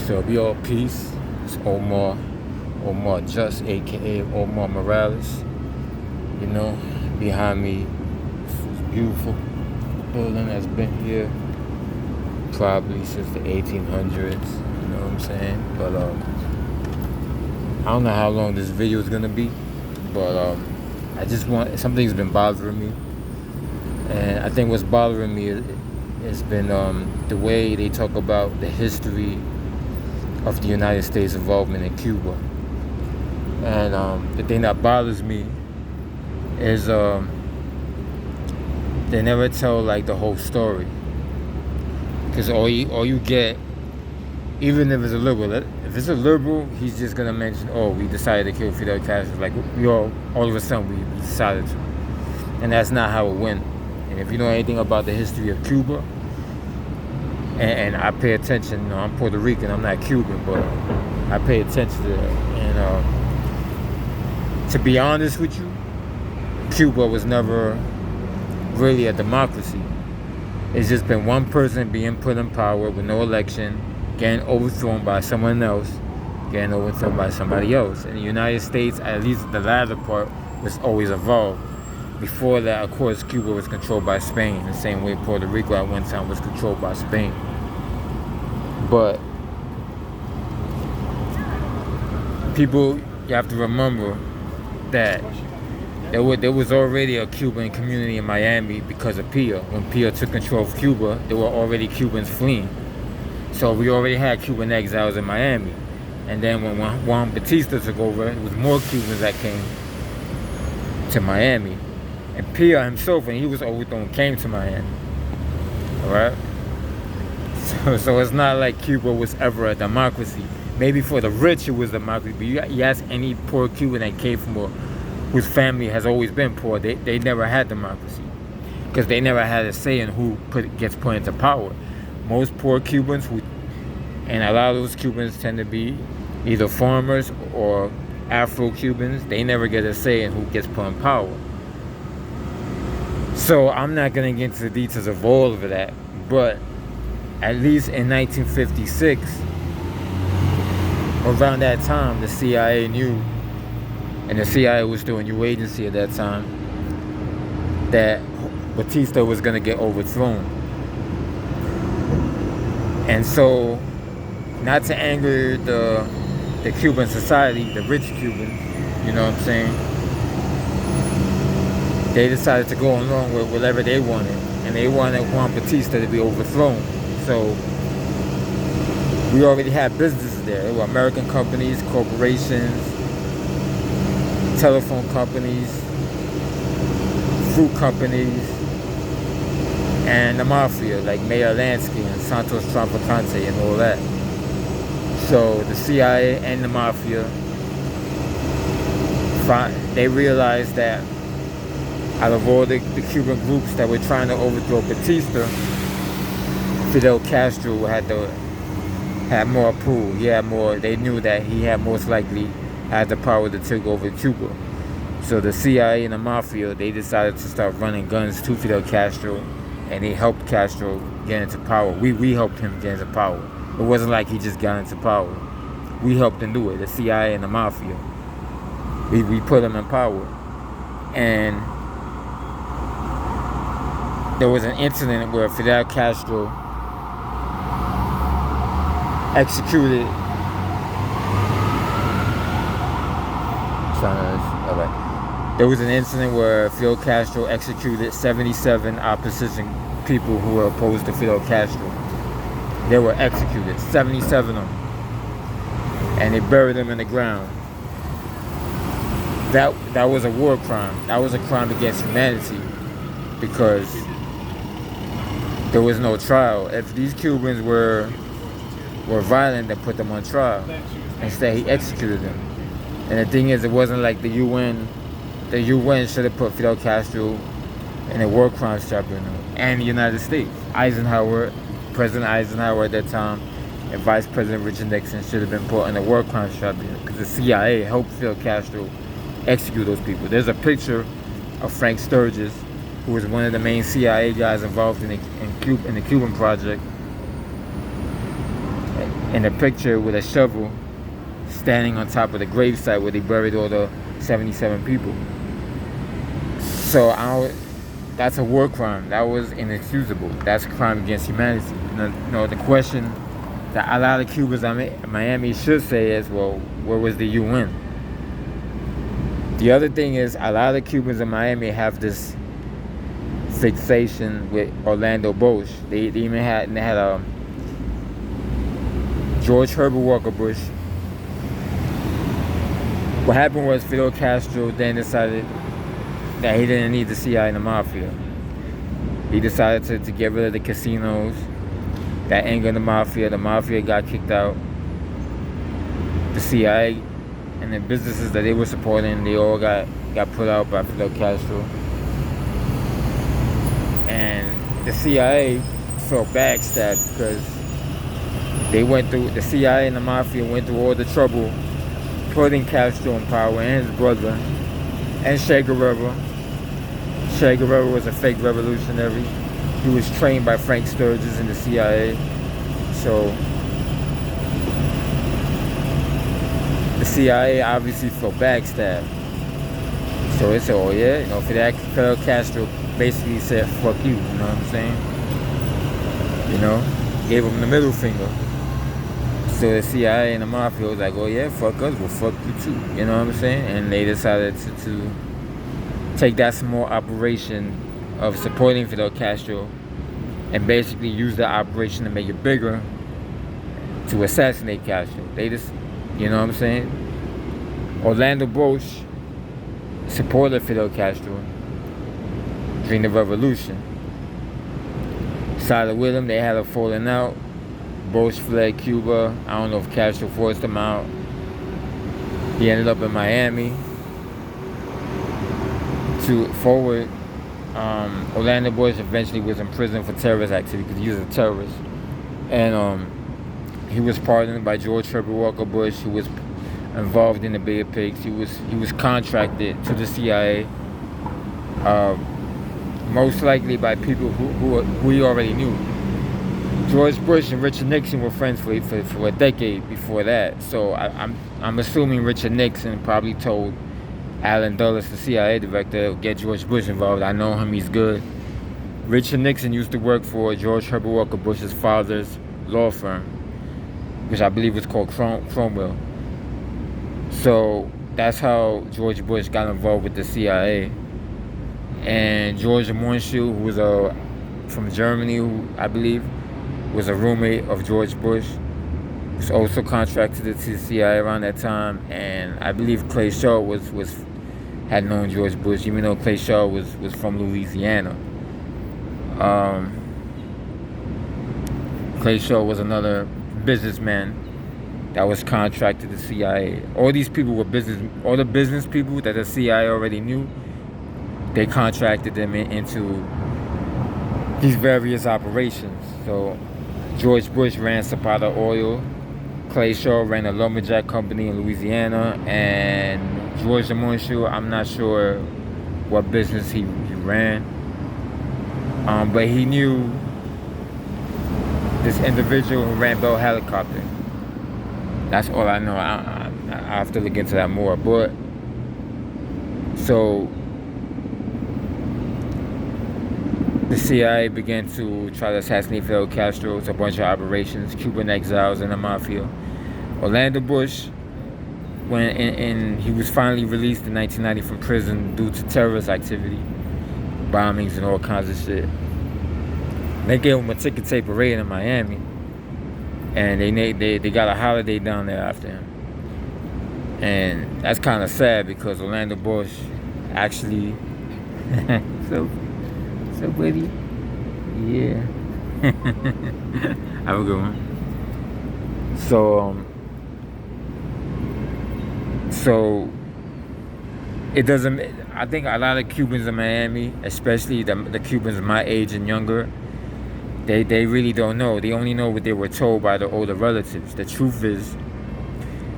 So be all peace. It's Omar Just, aka Omar Morales. You know, behind me, this beautiful building that's been here probably since the 1800s. You know what I'm saying? But I don't know how long this video is gonna be, but I just want, something's been bothering me, and I think what's bothering me has been the way they talk about the history of the United States involvement in Cuba. And the thing that bothers me is they never tell like the whole story, because all you get, even if it's a liberal, he's just gonna mention, oh, we decided to kill Fidel Castro, like we all of a sudden we decided to, and that's not how it went. And if you know anything about the history of Cuba, and I pay attention, you know, I'm Puerto Rican, I'm not Cuban, but I pay attention to that. And to be honest with you, Cuba was never really a democracy. It's just been one person being put in power with no election, getting overthrown by someone else, getting overthrown by somebody else. In the United States, at least the latter part, was always evolved. Before that, of course, Cuba was controlled by Spain, the same way Puerto Rico at one time was controlled by Spain. But people, you have to remember that there was already a Cuban community in Miami because of Pia. When Pia took control of Cuba, there were already Cubans fleeing. So we already had Cuban exiles in Miami. And then when Juan Batista took over, it was more Cubans that came to Miami. And Pia himself, when he was overthrown, came to Miami. Alright? So it's not like Cuba was ever a democracy. Maybe for the rich it was a democracy, but you ask any poor Cuban that came from whose family has always been poor, they never had democracy. Because they never had a say in who gets put into power. Most poor Cubans, and a lot of those Cubans tend to be either farmers or Afro-Cubans, they never get a say in who gets put in power. So I'm not going to get into the details of all of that, but at least in 1956, around that time, the CIA knew, and the CIA was still a new agency at that time, that Batista was going to get overthrown. And so, not to anger the Cuban society, the rich Cubans, you know what I'm saying, they decided to go along with whatever they wanted, and they wanted Juan Batista to be overthrown. So we already had businesses there. There were American companies, corporations, telephone companies, fruit companies, and the Mafia, like Mayor Lansky and Santos Traficante and all that. So the CIA and the Mafia, they realized that out of all the Cuban groups that were trying to overthrow Batista, Fidel Castro had more pull. He had more. They knew that he had most likely had the power to take over Cuba. So the CIA and the Mafia, they decided to start running guns to Fidel Castro, and they helped Castro get into power. We helped him get into power. It wasn't like he just got into power. We helped him do it. The CIA and the Mafia. We put him in power. And there was an incident where Fidel Castro executed. There was an incident where Fidel Castro executed 77 opposition people who were opposed to Fidel Castro. They were executed, 77 of them, and they buried them in the ground. That was a war crime. That was a crime against humanity, because there was no trial. If these Cubans were violent, they put them on trial. Instead, he executed them. And the thing is, it wasn't like the UN. The UN should have put Fidel Castro in a war crimes tribunal, and the United States. President Eisenhower at that time, and Vice President Richard Nixon should have been put in a war crimes tribunal, because the CIA helped Fidel Castro execute those people. There's a picture of Frank Sturgis, who was one of the main CIA guys involved in the Cuban project. in a picture with a shovel standing on top of the gravesite where they buried all the 77 people. So that's a war crime. That was inexcusable. That's a crime against humanity. The question that a lot of Cubans in Miami should say is, well, where was the UN? The other thing is, a lot of Cubans in Miami have this fixation with Orlando Bosch. They even had George Herbert Walker Bush. What happened was Fidel Castro then decided that he didn't need the CIA and the Mafia. He decided to get rid of the casinos. That angered the Mafia. The Mafia got kicked out. The CIA and the businesses that they were supporting, they all got put out by Fidel Castro. And the CIA felt backstabbed because the CIA and the Mafia went through all the trouble putting Castro in power and his brother and Che Guevara. Che Guevara was a fake revolutionary. He was trained by Frank Sturgis in the CIA. So the CIA obviously felt backstabbed. So they said, oh yeah, Fidel Castro basically said, fuck you, you know what I'm saying? Gave him the middle finger. So the CIA and the Mafia was like, oh yeah, fuck us, well fuck you too, you know what I'm saying? And they decided to take that small operation of supporting Fidel Castro and basically use that operation to make it bigger to assassinate Castro. They just, you know what I'm saying? Orlando Bosch supported Fidel Castro during the revolution. Sided with him, they had a falling out. Bosch fled Cuba. I don't know if Castro forced him out. He ended up in Miami. Orlando Bosch eventually was in prison for terrorist activity because he was a terrorist. And he was pardoned by George Herbert Walker Bush, who was involved in the Bay of Pigs. He was contracted to the CIA, most likely by people who he already knew. George Bush and Richard Nixon were friends for a decade before that. So I'm assuming Richard Nixon probably told Allen Dulles, the CIA director, get George Bush involved. I know him, he's good. Richard Nixon used to work for George Herbert Walker Bush's father's law firm, which I believe was called Cromwell. So that's how George Bush got involved with the CIA. And George Monshue, who was from Germany, who I believe was a roommate of George Bush, was also contracted to the CIA around that time. And I believe Clay Shaw had known George Bush, even though Clay Shaw was from Louisiana. Clay Shaw was another businessman that was contracted to the CIA. All these people were all the business people that the CIA already knew. They contracted them into these various operations. So George Bush ran Zapata Oil. Clay Shaw ran a lumberjack company in Louisiana. And George Monshue, I'm not sure what business he ran. But he knew this individual who ran Bell Helicopter. That's all I know. I have to look into that more. But so the CIA began to try to assassinate Fidel Castro. It's a bunch of operations, Cuban exiles and the Mafia. Orlando Bush, when he was finally released in 1990 from prison due to terrorist activity, bombings and all kinds of shit. They gave him a ticket tape parade in Miami, and they got a holiday down there after him. And that's kind of sad because Orlando Bosch actually so buddy, yeah. Have a good one. So it doesn't. I think a lot of Cubans in Miami, especially the Cubans my age and younger, they really don't know. They only know what they were told by the older relatives. The truth is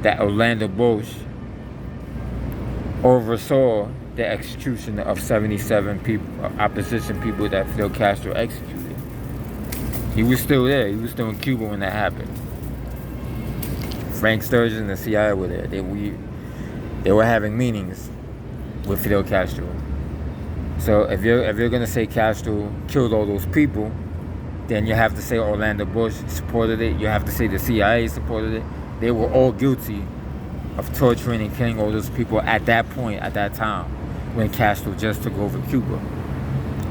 that Orlando Bosch oversaw the execution of 77 people, opposition people that Fidel Castro executed. He was still there. He was still in Cuba when that happened. Frank Sturgis and the CIA were there. They were having meetings with Fidel Castro. So if you're gonna say Castro killed all those people, then you have to say Orlando Bosch supported it. You have to say the CIA supported it. They were all guilty of torturing and killing all those people at that point, at that time, when Castro just took over Cuba.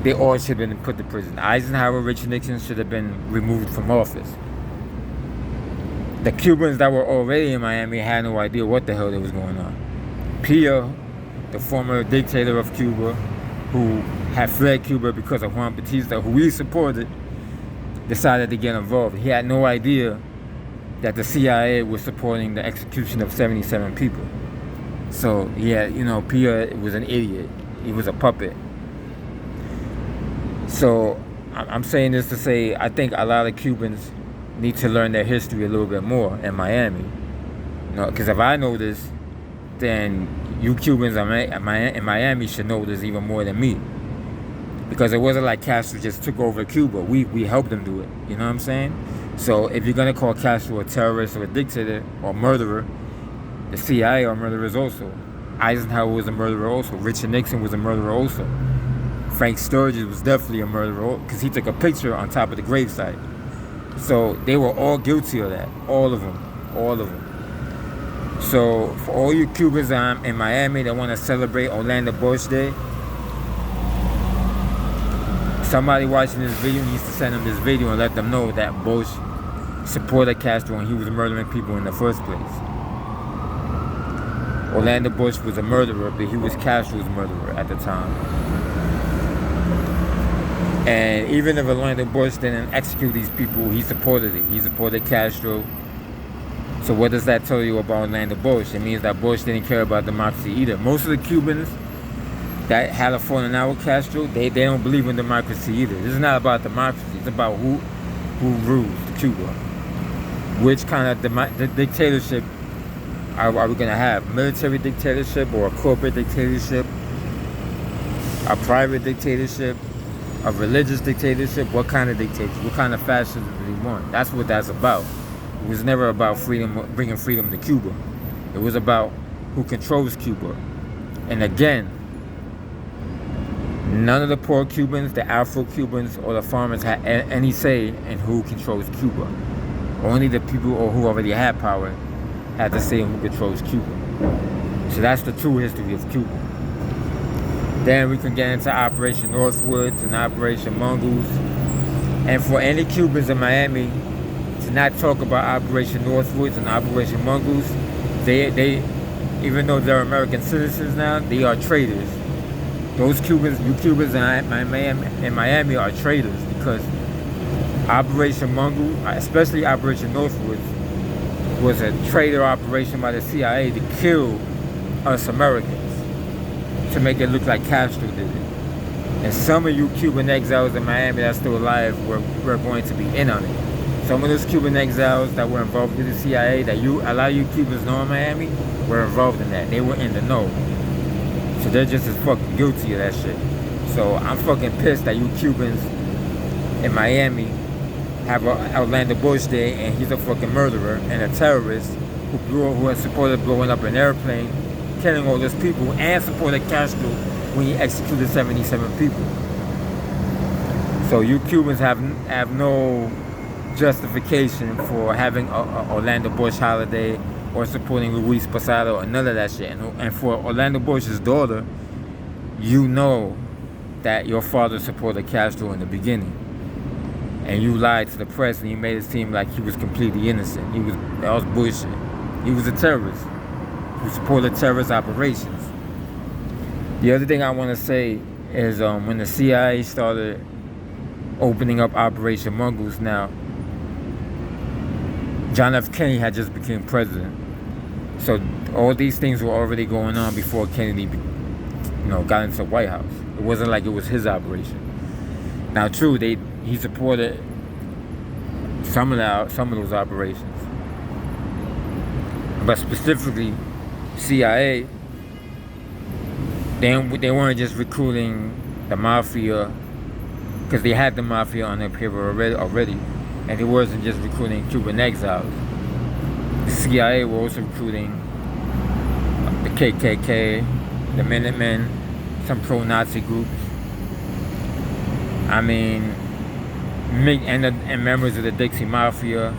They all should have been put to prison. Eisenhower, Richard Nixon should have been removed from office. The Cubans that were already in Miami had no idea what the hell was going on. Pia, the former dictator of Cuba, who had fled Cuba because of Juan Batista, who he supported, decided to get involved. He had no idea that the CIA was supporting the execution of 77 people. So, yeah, Pia was an idiot. He was a puppet. So, I'm saying this to say, I think a lot of Cubans need to learn their history a little bit more in Miami. Because if I know this, then you Cubans in Miami should know this even more than me. Because it wasn't like Castro just took over Cuba. We helped him do it. You know what I'm saying? So if you're going to call Castro a terrorist or a dictator or murderer, the CIA are murderers also. Eisenhower was a murderer also. Richard Nixon was a murderer also. Frank Sturgis was definitely a murderer because he took a picture on top of the gravesite. So they were all guilty of that. All of them. So for all you Cubans in Miami that want to celebrate Orlando Bosch Day, somebody watching this video needs to send them this video and let them know that Bosch supported Castro when he was murdering people in the first place. Orlando Bosch was a murderer, but he was Castro's murderer at the time. And even if Orlando Bosch didn't execute these people, he supported it. He supported Castro. So what does that tell you about Orlando Bosch? It means that Bosch didn't care about democracy either. Most of the Cubans that had a falling out with Castro, they don't believe in democracy either. This is not about democracy. It's about who rules Cuba. Which kind of dictatorship are we going to have? Military dictatorship or a corporate dictatorship? A private dictatorship? A religious dictatorship? What kind of dictatorship? What kind of fascism do we want? That's what that's about. It was never about freedom, bringing freedom to Cuba. It was about who controls Cuba. And again, none of the poor Cubans, the Afro-Cubans, or the farmers had any say in who controls Cuba. Only the people who already had power had to say who controls Cuba. So that's the true history of Cuba. Then we can get into Operation Northwoods and Operation Mongoose. And for any Cubans in Miami to not talk about Operation Northwoods and Operation Mongoose, they even though they're American citizens now, they are traitors. Those Cubans, you Cubans in Miami are traitors because Operation Mongoose, especially Operation Northwoods, was a traitor operation by the CIA to kill us Americans, to make it look like Castro did it. And some of you Cuban exiles in Miami that's still alive were going to be in on it. Some of those Cuban exiles that were involved with the CIA, that a lot of you Cubans know in Miami, were involved in that. They were in the know. So they're just as fucking guilty of that shit. So I'm fucking pissed that you Cubans in Miami have a Orlando Bosch Day and he's a fucking murderer and a terrorist who has supported blowing up an airplane, killing all those people, and supported Castro when he executed 77 people. So you Cubans have no justification for having a Orlando Bosch holiday or supporting Luis Posada or none of that shit. And for Orlando Bosch's daughter, you know that your father supported Castro in the beginning. And you lied to the press and you made it seem like he was completely innocent. That was bullshit. He was a terrorist who supported terrorist operations. The other thing I want to say is when the CIA started opening up Operation Mongoose now, John F. Kennedy had just become president. So all these things were already going on before Kennedy got into the White House. It wasn't like it was his operation. Now true, he supported some of those operations. But specifically CIA, they weren't just recruiting the Mafia, because they had the Mafia on their paper already. And it wasn't just recruiting Cuban exiles. CIA were also recruiting the KKK, the Minutemen, some pro-Nazi groups. I mean, and members of the Dixie Mafia.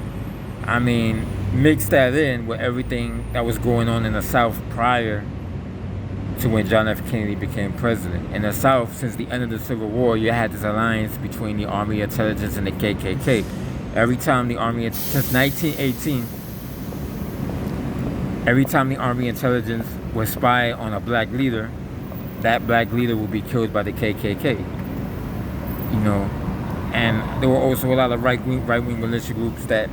I mean, mix that in with everything that was going on in the South prior to when John F. Kennedy became president. In the South, since the end of the Civil War, you had this alliance between the Army Intelligence and the KKK. Every time the Army, since 1918, every time the Army Intelligence would spy on a black leader, that black leader would be killed by the KKK. You know, and there were also a lot of right-wing militia groups that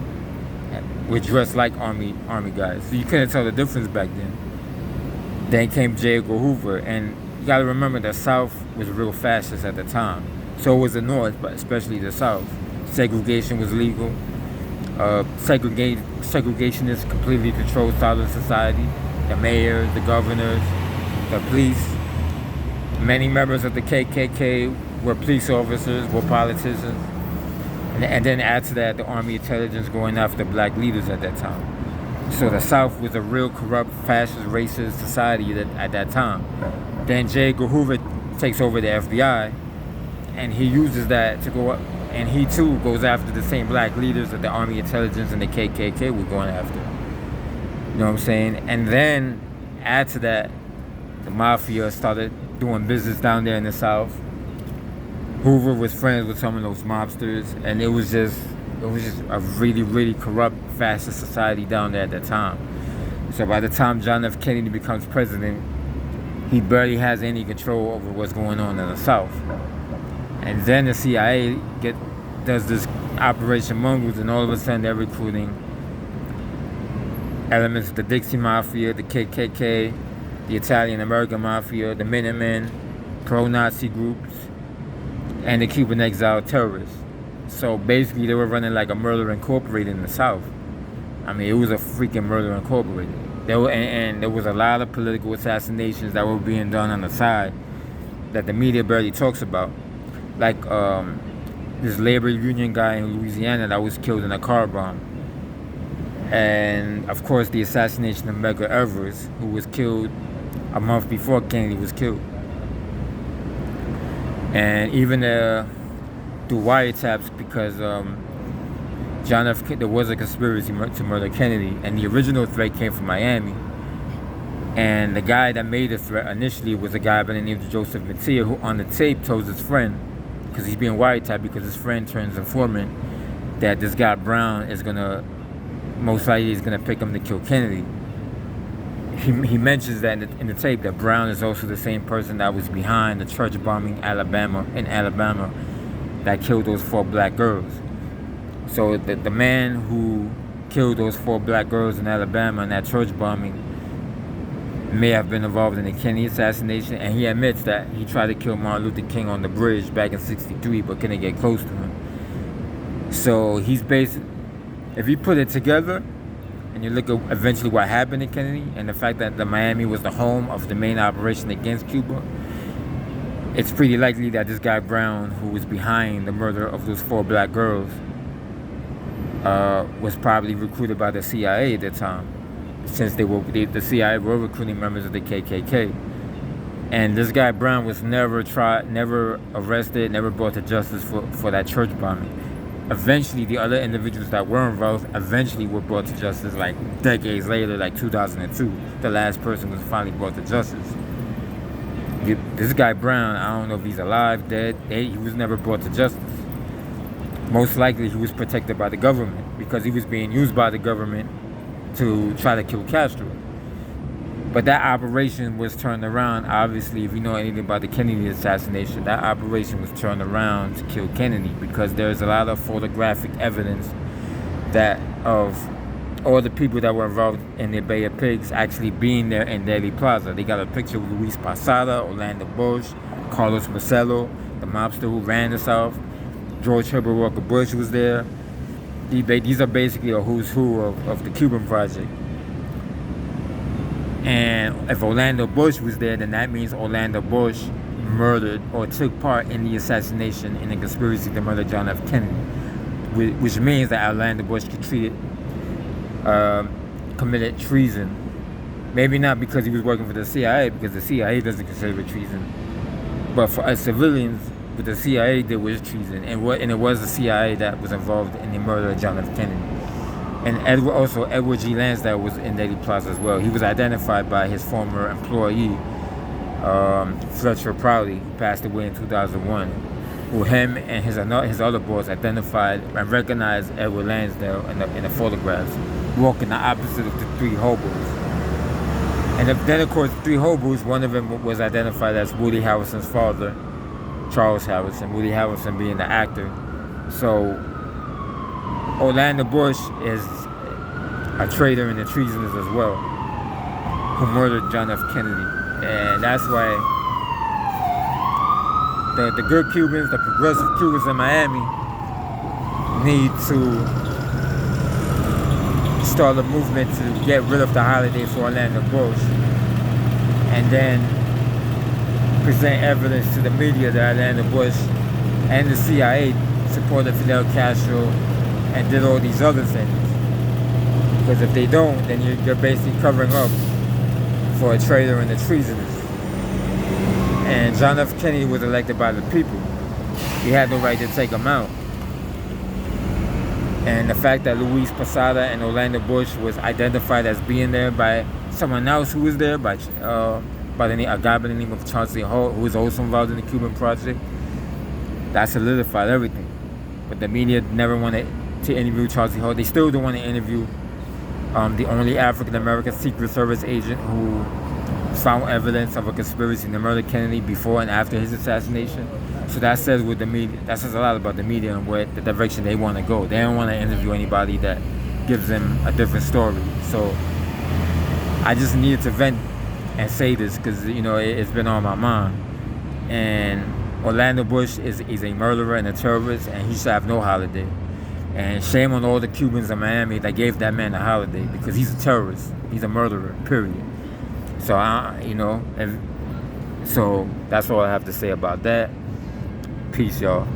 were dressed like army guys. So you couldn't tell the difference back then. Then came J. Edgar Hoover, and you got to remember the South was real fascist at the time. So was the North, but especially the South. Segregation was legal. Segregationists completely controlled Southern society. The mayors, the governors, the police. Many members of the KKK were police officers, were politicians. And then add to that the Army Intelligence going after black leaders at that time. So the South was a real corrupt, fascist, racist society at that time. Then J. Edgar Hoover takes over the FBI, and he uses that to go up, and he too goes after the same black leaders that the Army Intelligence and the KKK were going after. You know what I'm saying? And then add to that, the Mafia started doing business down there in the South. Hoover was friends with some of those mobsters, and it was just a really, really corrupt, fascist society down there at that time. So by the time John F. Kennedy becomes president, he barely has any control over what's going on in the South. And then the CIA does this Operation Mongoose, and all of a sudden they're recruiting elements of the Dixie Mafia, the KKK, the Italian American Mafia, the Minutemen, pro-Nazi groups, and the Cuban exile terrorists. So basically they were running like a murder incorporated in the South. I mean, it was a freaking murder incorporated. And there was a lot of political assassinations that were being done on the side that the media barely talks about. Like this labor union guy in Louisiana that was killed in a car bomb. And of course the assassination of Medgar Evers, who was killed a month before Kennedy was killed. And even through wiretaps, because there was a conspiracy to murder Kennedy, and the original threat came from Miami. And the guy that made the threat initially was a guy by the name of Joseph Mattia, who on the tape tells his friend, because he's being wiretapped, because his friend turns informant, that this guy Brown is most likely is gonna pick him to kill Kennedy. He mentions that in the tape that Brown is also the same person that was behind the church bombing in Alabama that killed those 4 black girls. So the man who killed those 4 black girls in Alabama in that church bombing may have been involved in the Kennedy assassination, and he admits that he tried to kill Martin Luther King on the bridge back in '63 but couldn't get close to him. So he's basically, if you put it together and you look at eventually what happened to Kennedy and the fact that the Miami was the home of the main operation against Cuba, it's pretty likely that this guy Brown, who was behind the murder of those 4 black girls, was probably recruited by the CIA at the time, since the CIA were recruiting members of the KKK. And this guy Brown was never arrested, never brought to justice for that church bombing. Eventually, the other individuals that were involved eventually were brought to justice, like decades later, like 2002. The last person was finally brought to justice. This guy Brown, I don't know if he's alive, dead. He was never brought to justice. Most likely, he was protected by the government because he was being used by the government to try to kill Castro. But that operation was turned around. Obviously, if you know anything about the Kennedy assassination, that operation was turned around to kill Kennedy because there's a lot of photographic evidence that of all the people that were involved in the Bay of Pigs actually being there in Dealey Plaza. They got a picture of Luis Posada, Orlando Bosch, Carlos Marcello, the mobster who ran the South. George Herbert Walker Bush was there. These are basically a who's who of the Cuban Project. And if Orlando Bosch was there, then that means Orlando Bosch murdered or took part in the assassination in the conspiracy to murder John F. Kennedy, which means that Orlando Bosch committed treason. Maybe not because he was working for the CIA, because the CIA doesn't consider it treason. But for us civilians, what the CIA did was treason, and it was the CIA that was involved in the murder of John F. Kennedy. And Edward G. Lansdale was in Dealey Plaza as well. He was identified by his former employee, Fletcher Prouty, who passed away in 2001, who him and his other boss identified and recognized Edward Lansdale in the photographs, walking the opposite of the three hobos. And then, of course, the three hobos, one of them was identified as Woody Harrelson's father, Charles Harrelson, Woody Harrelson being the actor. So Orlando Bosch is a traitor and a treasonous as well, who murdered John F. Kennedy. And that's why the good Cubans, the progressive Cubans in Miami, need to start a movement to get rid of the holiday for Orlando Bosch, and then present evidence to the media that Orlando Bosch and the CIA supported Fidel Castro and did all these other things. Because if they don't, then you're basically covering up for a traitor and a treasonous. And John F. Kennedy was elected by the people. He had no right to take him out. And the fact that Luis Posada and Orlando Bosch was identified as being there by someone else who was there, a guy by the name of Chauncey Hall, who was also involved in the Cuban Project, that solidified everything. But the media never wanted to interview Chauncey Hall. They still don't want to interview the only African-American Secret Service agent who found evidence of a conspiracy to murder Kennedy before and after his assassination. So that says with the media, that says a lot about the media and where the direction they want to go. They don't want to interview anybody that gives them a different story. So I just needed to vent and say this because it's been on my mind. And Orlando Bosch is a murderer and a terrorist, and he should have no holiday. And shame on all the Cubans in Miami that gave that man a holiday, because he's a terrorist. He's a murderer. Period. So so that's all I have to say about that. Peace, y'all.